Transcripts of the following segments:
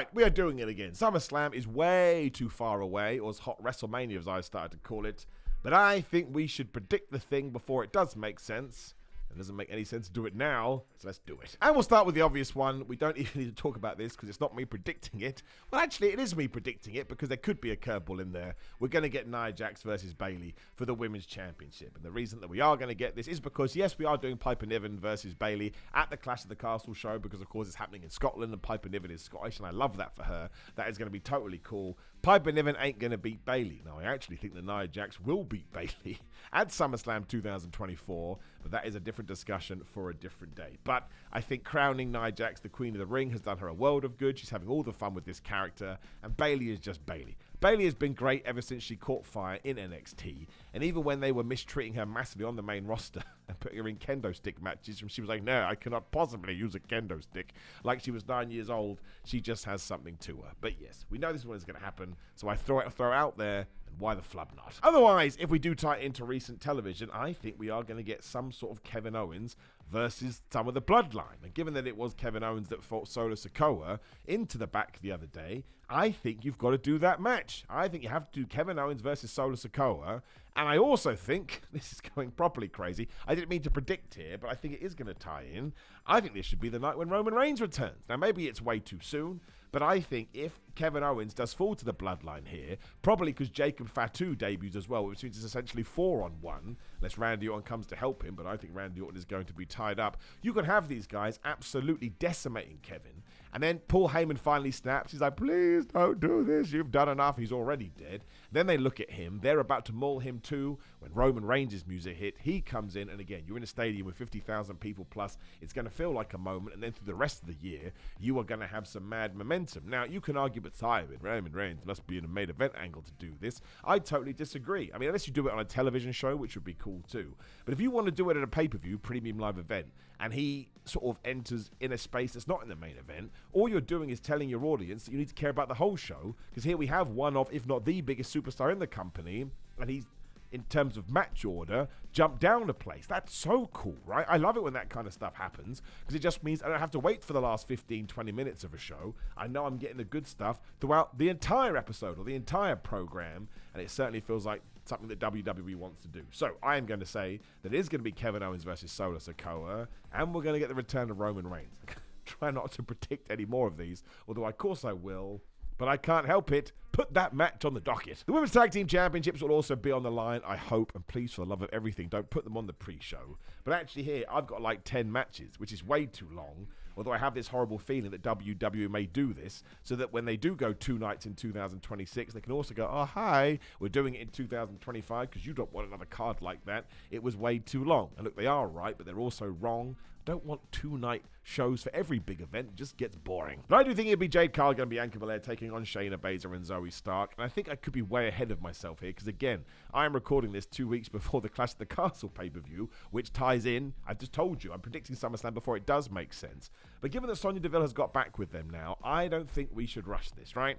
Right, we are doing it again. SummerSlam is way too far away, or as hot WrestleMania as I started to call it. But I think we should predict the thing before it does make sense. It doesn't make any sense to do it now, so let's do it. And we'll start with the obvious one. We don't even need to talk about this because it's not me predicting it. Well, actually, it is me predicting it because there could be a curveball in there. We're going to get Nia Jax versus Bayley for the Women's Championship. And the reason that we are going to get this is because, yes, we are doing Piper Niven versus Bayley at the Clash of the Castle show because, of course, it's happening in Scotland and Piper Niven is Scottish, and I love that for her. That is going to be totally cool. Piper Niven ain't going to beat Bayley. Now, I actually think that Nia Jax will beat Bayley at SummerSlam 2024, but that is a different discussion for a different day. But I think crowning Nia Jax the Queen of the Ring has done her a world of good. She's having all the fun with this character, and Bayley is just Bayley. Bayley has been great ever since she caught fire in NXT, and even when they were mistreating her massively on the main roster and putting her in kendo stick matches, she was like, no, I cannot possibly use a kendo stick. Like she was 9 years old, she just has something to her. But yes, we know this is what is going to happen, so I throw it out there, and why the flub not? Otherwise, if we do tie it into recent television, I think we are going to get some sort of Kevin Owens versus some of the Bloodline. And given that it was Kevin Owens that fought Solo Sikoa into the back the other day, I think you've got to do that match. I think you have to do Kevin Owens versus Solo Sikoa. And I also think, this is going properly crazy, I didn't mean to predict here, but I think it is going to tie in. I think this should be the night when Roman Reigns returns. Now, maybe it's way too soon, but I think if Kevin Owens does fall to the Bloodline here, probably because Jacob Fatu debuts as well, which means it's essentially 4-on-1, unless Randy Orton comes to help him, but I think Randy Orton is going to be tied up. You can have these guys absolutely decimating Kevin, and then Paul Heyman finally snaps. He's like, please don't do this, you've done enough, he's already dead. Then they look at him, they're about to maul him too. When Roman Reigns' music hit, he comes in, and again, you're in a stadium with 50,000 people plus, it's going to feel like a moment, and then through the rest of the year, you are going to have some mad momentum. Now, you can argue, but Simon, Roman Reigns must be in a main event angle to do this. I totally disagree. I mean, unless you do it on a television show, which would be cool too. But if you want to do it at a pay-per-view, premium live event, and he sort of enters in a space that's not in the main event, all you're doing is telling your audience that you need to care about the whole show, because here we have one of, if not the biggest superstar in the company, and he's, in terms of match order, jump down a place. That's so cool, right? I love it when that kind of stuff happens, because it just means I don't have to wait for the last 15, 20 minutes of a show. I know I'm getting the good stuff throughout the entire episode or the entire program, and it certainly feels like something that WWE wants to do. So I am going to say that it is going to be Kevin Owens versus Solo Sikoa, and we're going to get the return of Roman Reigns. Try not to predict any more of these, although of course I will, but I can't help it. Put that match on the docket. The Women's Tag Team Championships will also be on the line, I hope, and please, for the love of everything, don't put them on the pre-show. But actually here, I've got like 10 matches, which is way too long, although I have this horrible feeling that WWE may do this, so that when they do go 2 nights in 2026, they can also go, oh, hi, we're doing it in 2025, because you don't want another card like that. It was way too long. And look, they are right, but they're also wrong. I don't want 2-night shows for every big event. It just gets boring. But I do think it'd be Jade Cargill and Bianca Belair taking on Shayna Baszler and Zoe Stark. And I think I could be way ahead of myself here, because again, I am recording this 2 weeks before the Clash of the Castle pay-per-view, which ties in, I've just told you, I'm predicting SummerSlam before it does make sense. But given that Sonya Deville has got back with them now, I don't think we should rush this, right?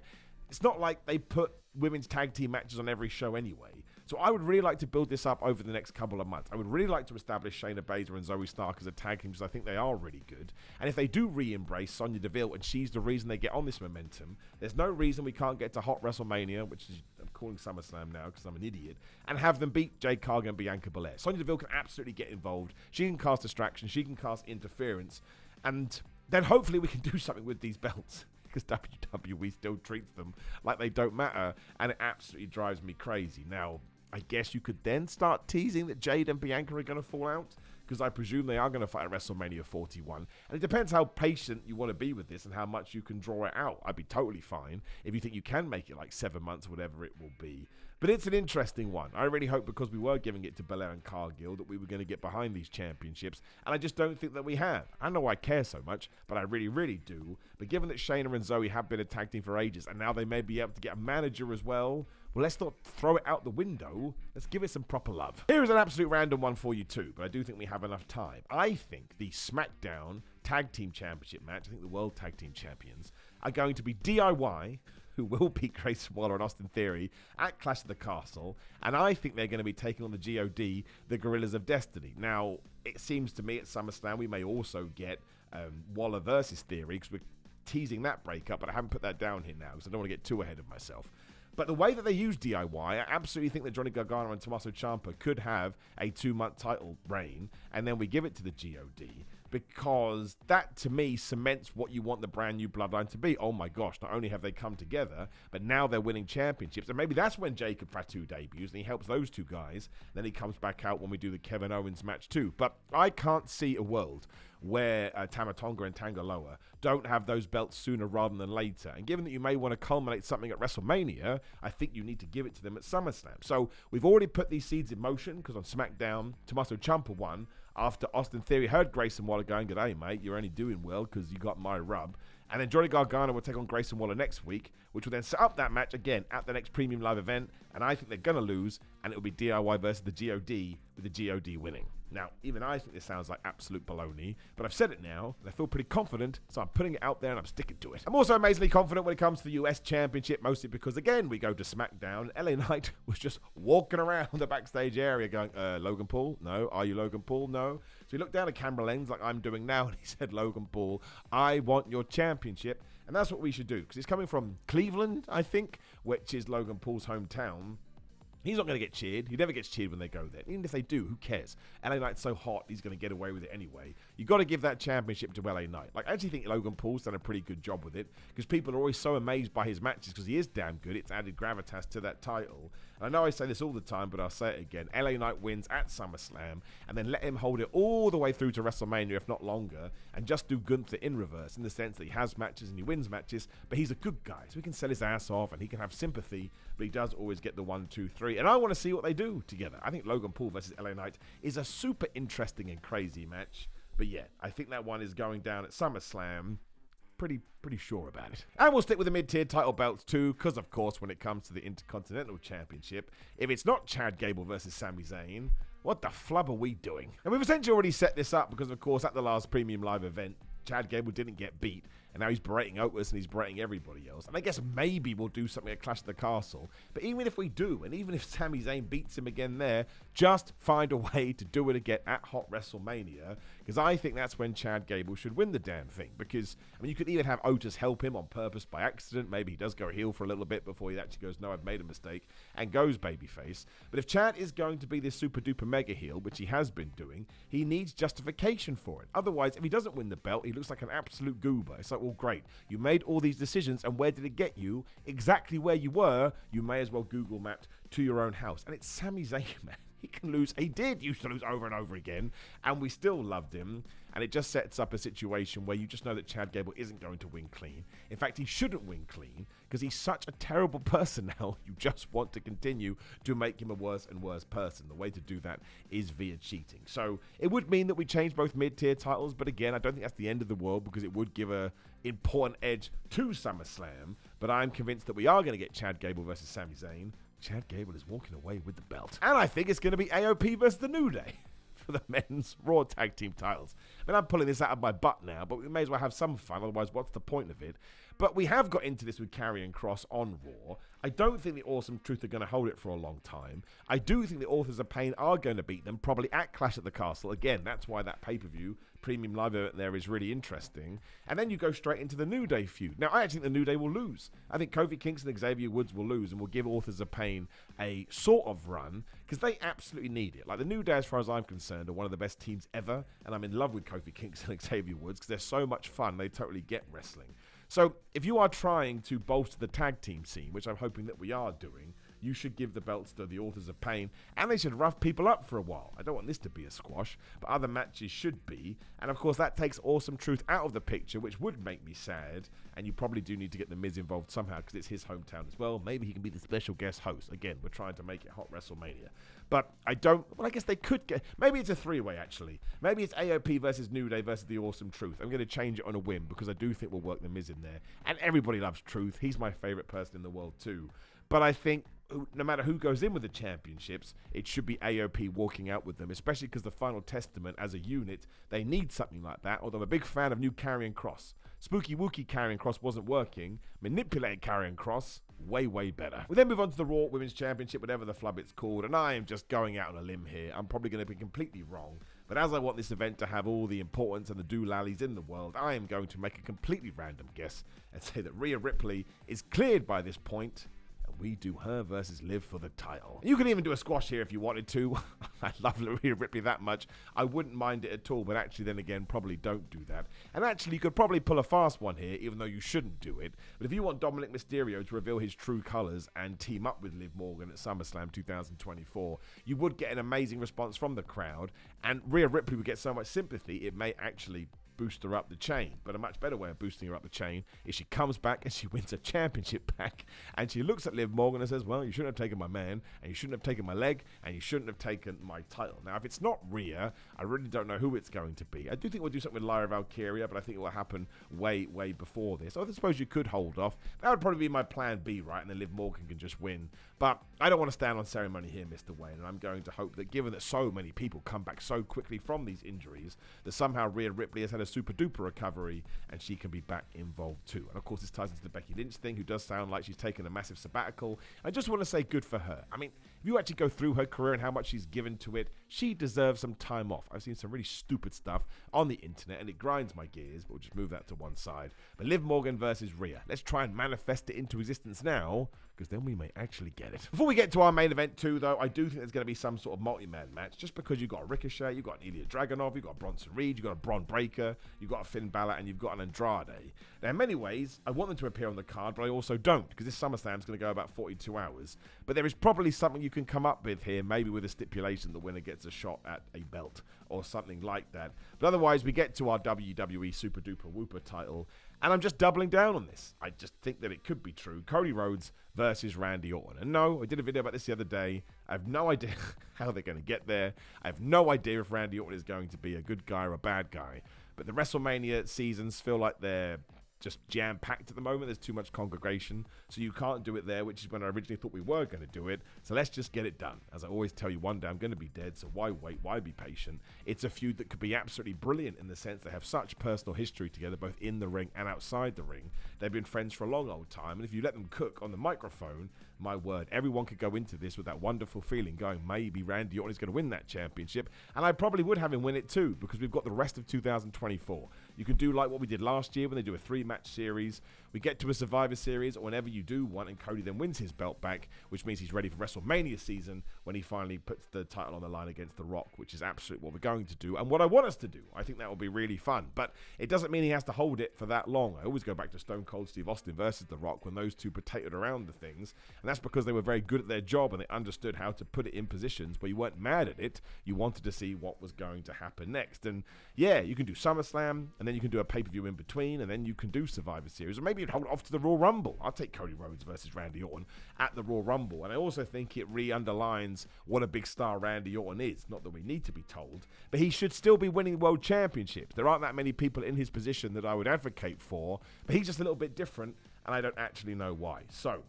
It's not like they put women's tag team matches on every show anyway. So I would really like to build this up over the next couple of months. I would really like to establish Shayna Baszler and Zoe Stark as a tag team, because I think they are really good. And if they do re-embrace Sonya Deville and she's the reason they get on this momentum, there's no reason we can't get to Hot WrestleMania, which is, I'm calling SummerSlam now because I'm an idiot, and have them beat Jade Cargill and Bianca Belair. Sonya Deville can absolutely get involved. She can cast distraction. She can cast interference. And then hopefully we can do something with these belts, because WWE still treats them like they don't matter, and it absolutely drives me crazy. Now, I guess you could then start teasing that Jade and Bianca are going to fall out, because I presume they are going to fight at WrestleMania 41. And it depends how patient you want to be with this and how much you can draw it out. I'd be totally fine if you think you can make it like 7 months, whatever it will be. But it's an interesting one. I really hope, because we were giving it to Belair and Cargill, that we were going to get behind these championships. And I just don't think that we have. I know I care so much, but I really, really do. But given that Shayna and Zoe have been a tag team for ages, and now they may be able to get a manager as well, let's not throw it out the window. Let's give it some proper love. Here is an absolute random one for you too, but I do think we have enough time. I think the SmackDown Tag Team Championship match, I think the World Tag Team Champions, are going to be DIY, who will beat Grayson Waller and Austin Theory at Clash of the Castle, and I think they're going to be taking on the GOD, the Gorillas of Destiny. Now, it seems to me at SummerSlam we may also get Waller versus Theory, because we're teasing that breakup, but I haven't put that down here now because I don't want to get too ahead of myself. But the way that they use DIY, I absolutely think that Johnny Gargano and Tommaso Ciampa could have a 2-month title reign, and then we give it to the GOD, because that, to me, cements what you want the brand new Bloodline to be. Oh my gosh, not only have they come together, but now they're winning championships, and maybe that's when Jacob Fatu debuts, and he helps those two guys, then he comes back out when we do the Kevin Owens match too. But I can't see a world where Tama Tonga and Tangaloa don't have those belts sooner rather than later. And given that you may want to culminate something at WrestleMania, I think you need to give it to them at SummerSlam. So we've already put these seeds in motion, because on SmackDown, Tommaso Ciampa won after Austin Theory heard Grayson Waller going, "G'day, mate, you're only doing well because you got my rub." And then Johnny Gargano will take on Grayson Waller next week, which will then set up that match again at the next Premium Live event. And I think they're going to lose, and it will be DIY versus the GOD, with the GOD winning. Now, even I think this sounds like absolute baloney, but I've said it now, and I feel pretty confident, so I'm putting it out there and I'm sticking to it. I'm also amazingly confident when it comes to the US Championship, mostly because, again, we go to SmackDown. LA Knight was just walking around the backstage area going, Logan Paul? No. Are you Logan Paul? No. So he looked down at camera lens like I'm doing now, and he said, "Logan Paul, I want your championship." And that's what we should do, because it's coming from Cleveland, I think, which is Logan Paul's hometown. He's not going to get cheered. He never gets cheered when they go there. Even if they do, who cares? LA Knight's so hot, he's going to get away with it anyway. You got to give that championship to LA Knight. Like, I actually think Logan Paul's done a pretty good job with it, because people are always so amazed by his matches, because he is damn good. It's added gravitas to that title. And I know I say this all the time, but I'll say it again. LA Knight wins at SummerSlam, and then let him hold it all the way through to WrestleMania, if not longer, and just do Gunther in reverse, in the sense that he has matches and he wins matches, but he's a good guy, so he can sell his ass off and he can have sympathy, but he does always get the 1, 2, 3. And I want to see what they do together. I think Logan Paul versus LA Knight is a super interesting and crazy match. But yeah, I think that one is going down at SummerSlam. Pretty sure about it. And we'll stick with the mid-tier title belts too, because of course when it comes to the Intercontinental Championship, if it's not Chad Gable versus Sami Zayn, what the flub are we doing? And we've essentially already set this up because of course at the last Premium Live event, Chad Gable didn't get beat, and now he's berating Otis and he's berating everybody else. And I guess maybe we'll do something at Clash of the Castle. But even if we do, and even if Sami Zayn beats him again there, just find a way to do it again at Hot WrestleMania, because I think that's when Chad Gable should win the damn thing. Because, I mean, you could even have Otis help him on purpose by accident. Maybe he does go heel for a little bit before he actually goes, "No, I've made a mistake," and goes babyface. But if Chad is going to be this super duper mega heel, which he has been doing, he needs justification for it. Otherwise, if he doesn't win the belt, he looks like an absolute goober. It's like, well, great. You made all these decisions, and where did it get you? Exactly where you were. You may as well Google mapped to your own house. And it's Sami Zayn, man. He can lose. He did used to lose over and over again, and we still loved him. And it just sets up a situation where you just know that Chad Gable isn't going to win clean. In fact, he shouldn't win clean, because he's such a terrible person now. You just want to continue to make him a worse and worse person. The way to do that is via cheating. So it would mean that we change both mid-tier titles, but again, I don't think that's the end of the world, because it would give a important edge to SummerSlam. But I'm convinced that we are going to get Chad Gable versus Sami Zayn. Chad Gable is walking away with the belt. And I think it's going to be AOP versus The New Day for the men's Raw Tag Team titles. I mean, I'm pulling this out of my butt now, but we may as well have some fun, otherwise what's the point of it? But we have got into this with Karrion Kross on Raw. I don't think the Awesome Truth are going to hold it for a long time. I do think the Authors of Pain are going to beat them, probably at Clash at the Castle. Again, that's why that pay-per-view Premium Live event there is really interesting. And then you go straight into the New Day feud. Now, I actually think the New Day will lose. I think Kofi Kingston and Xavier Woods will lose, and will give Authors of Pain a sort of run, because they absolutely need it. Like, the New Day, as far as I'm concerned, are one of the best teams ever, and I'm in love with Kofi Kingston and Xavier Woods, because they're so much fun. They totally get wrestling. So if you are trying to bolster the tag team scene, which I'm hoping that we are doing, you should give the belts to the Authors of Pain, and they should rough people up for a while. I don't want this to be a squash, but other matches should be. And of course, that takes Awesome Truth out of the picture, which would make me sad. And you probably do need to get The Miz involved somehow, because it's his hometown as well. Maybe he can be the special guest host. Again, we're trying to make it Hot WrestleMania. But I don't... Well, I guess they could get... Maybe it's a three-way, actually. Maybe it's AOP versus New Day versus the Awesome Truth. I'm going to change it on a whim, because I do think we'll work The Miz in there. And everybody loves Truth. He's my favorite person in the world, too. But I think no matter who goes in with the championships, it should be AOP walking out with them, especially because the Final Testament, as a unit, they need something like that, although I'm a big fan of new Karrion Kross. Spooky Wookie Karrion Kross wasn't working. Manipulated Karrion Kross, way, way better. We then move on to the Raw Women's Championship, whatever the flub it's called, and I am just going out on a limb here. I'm probably going to be completely wrong, But as I want this event to have all the importance and the doolallies in the world, I am going to make a completely random guess and say that Rhea Ripley is cleared by this point, and we do her versus Liv for the title. You can even do a squash here if you wanted to. I love Rhea Ripley that much. I wouldn't mind it at all, but actually then again, probably don't do that. And actually, you could probably pull a fast one here, even though you shouldn't do it. But if you want Dominic Mysterio to reveal his true colors and team up with Liv Morgan at SummerSlam 2024, you would get an amazing response from the crowd, and Rhea Ripley would get so much sympathy, it may actually boost her up the chain. But a much better way of boosting her up the chain is she comes back and she wins a championship back, and she looks at Liv Morgan and says, well, you shouldn't have taken my man, and you shouldn't have taken my leg, and you shouldn't have taken my title. Now, if it's not Rhea, I really don't know who it's going to be. I do think we'll do something with Lyra Valkyria, but I think it will happen way before this. I suppose you could hold off. That would probably be my plan B, right? And then Liv Morgan can just win. But I don't want to stand on ceremony here, Mr. Wayne, and I'm going to hope that given that so many people come back so quickly from these injuries, that somehow Rhea Ripley has had a super duper recovery and she can be back involved too. And of course, this ties into the Becky Lynch thing, who does sound like she's taken a massive sabbatical. I just want to say good for her. I mean, if you actually go through her career and how much she's given to it, she deserves some time off. I've seen some really stupid stuff on the internet and it grinds my gears, but we'll just move that to one side. But Liv Morgan versus Rhea. Let's try and manifest it into existence now, because then we may actually get it. Before we get to our main event too, though, I do think there's going to be some sort of multi-man match, just because you've got a Ricochet, you've got an Ilya Dragunov, you've got a Bronson Reed, you've got a Bron Breakker, you've got a Finn Balor, and you've got an Andrade. Now, in many ways, I want them to appear on the card, but I also don't, because this SummerSlam is going to go about 42 hours. But there is probably something you can come up with here, maybe with a stipulation the winner gets a shot at a belt or something like that. But otherwise, we get to our WWE Super Duper Whooper title, and I'm just doubling down on this. I just think that it could be true. Cody Rhodes versus Randy Orton. And no, I did a video about this the other day. I have no idea how they're going to get there. I have no idea if Randy Orton is going to be a good guy or a bad guy. But the WrestleMania seasons feel like they're just jam-packed at the moment. There's too much congregation, so you can't do it there, which is when I originally thought we were going to do it. So let's just get it done. As I always tell you, one day I'm going to be dead, so why wait? Why be patient? It's a feud that could be absolutely brilliant in the sense they have such personal history together, both in the ring and outside the ring. They've been friends for a long old time, and if you let them cook on the microphone, my word, everyone could go into this with that wonderful feeling going, maybe Randy Orton is going to win that championship, and I probably would have him win it too, because we've got the rest of 2024. You can do like what we did last year when they do a 3-match series. We get to a Survivor Series, or whenever you do one, and Cody then wins his belt back, which means he's ready for WrestleMania season when he finally puts the title on the line against The Rock, which is absolutely what we're going to do and what I want us to do. I think that will be really fun, but it doesn't mean he has to hold it for that long. I always go back to Stone Cold Steve Austin versus The Rock when those two potatoed around the things, and that's because they were very good at their job and they understood how to put it in positions where you weren't mad at it. You wanted to see what was going to happen next. And yeah, you can do SummerSlam, and then you can do a pay-per-view in between, and then you can do Survivor Series, or maybe you'd hold it off to the Royal Rumble. I'll take Cody Rhodes versus Randy Orton at the Royal Rumble, and I also think it re-underlines what a big star Randy Orton is. Not that we need to be told, but he should still be winning world championships. There aren't that many people in his position that I would advocate for, but he's just a little bit different, and I don't actually know why. So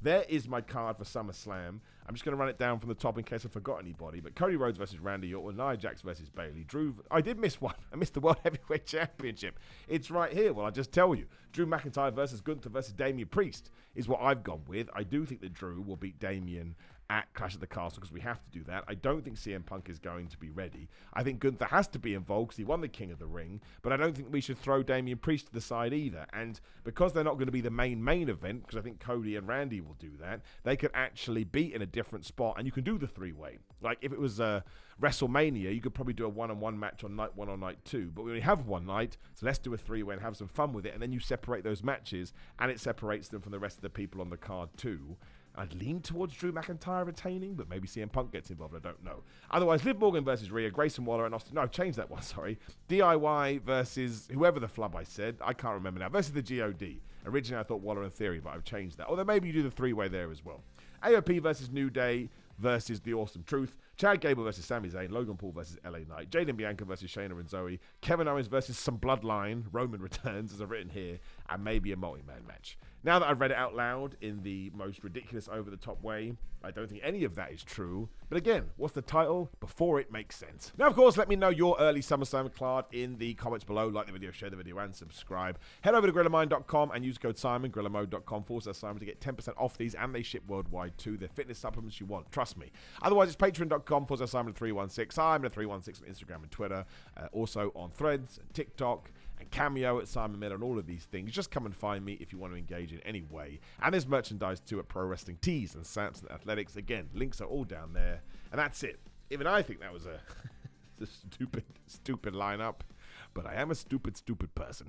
there is my card for SummerSlam. I'm just going to run it down from the top in case I forgot anybody. But Cody Rhodes versus Randy Orton, Nia Jax versus Bayley. I did miss one. I missed the World Heavyweight Championship. It's right here. Well, I'll just tell you. Drew McIntyre versus Gunther versus Damian Priest is what I've gone with. I do think that Drew will beat Damian at Clash at the Castle because we have to do that. I don't think CM Punk is going to be ready. I think Gunther has to be involved because he won the King of the Ring, but I don't think we should throw Damian Priest to the side either. And because they're not going to be the main event, because I think Cody and Randy will do that, they could actually be in a different spot, and you can do the three-way. Like if it was WrestleMania, you could probably do a one-on-one match on night 1 or night 2, but we only have one night, so let's do a three-way and have some fun with it, and then you separate those matches, and it separates them from the rest of the people on the card too. I'd lean towards Drew McIntyre retaining, but maybe CM Punk gets involved. I don't know. Otherwise, Liv Morgan versus Rhea, Grayson Waller and Austin. No, I've changed that one, sorry. DIY versus whoever the flub I said. I can't remember now. Versus the GOD. Originally, I thought Waller and Theory, but I've changed that. Although maybe you do the three-way there as well. AOP versus New Day versus The Awesome Truth. Chad Gable versus Sami Zayn. Logan Paul versus LA Knight. Jayden Bianca versus Shayna and Zoe. Kevin Owens versus some Bloodline. Roman returns, as I've written here. And maybe a multi-man match. Now that I've read it out loud in the most ridiculous, over-the-top way, I don't think any of that is true. But again, what's the title? Before it makes sense. Now, of course, let me know your early SummerSlam card in the comments below. Like the video, share the video, and subscribe. Head over to GrillerMind.com and use code Simon, GrillerMode.com/Simon to get 10% off these, and they ship worldwide too. They're fitness supplements you want. Trust me. Otherwise, it's Patreon.com Facebook.com/Simon316. I'm at 316 on Instagram and Twitter. Also on Threads and TikTok and Cameo at Simon Miller and all of these things. Just come and find me if you want to engage in any way. And there's merchandise too at Pro Wrestling Tees and Samson Athletics. Again, links are all down there. And that's it. Even I think that was a stupid lineup. But I am a stupid person.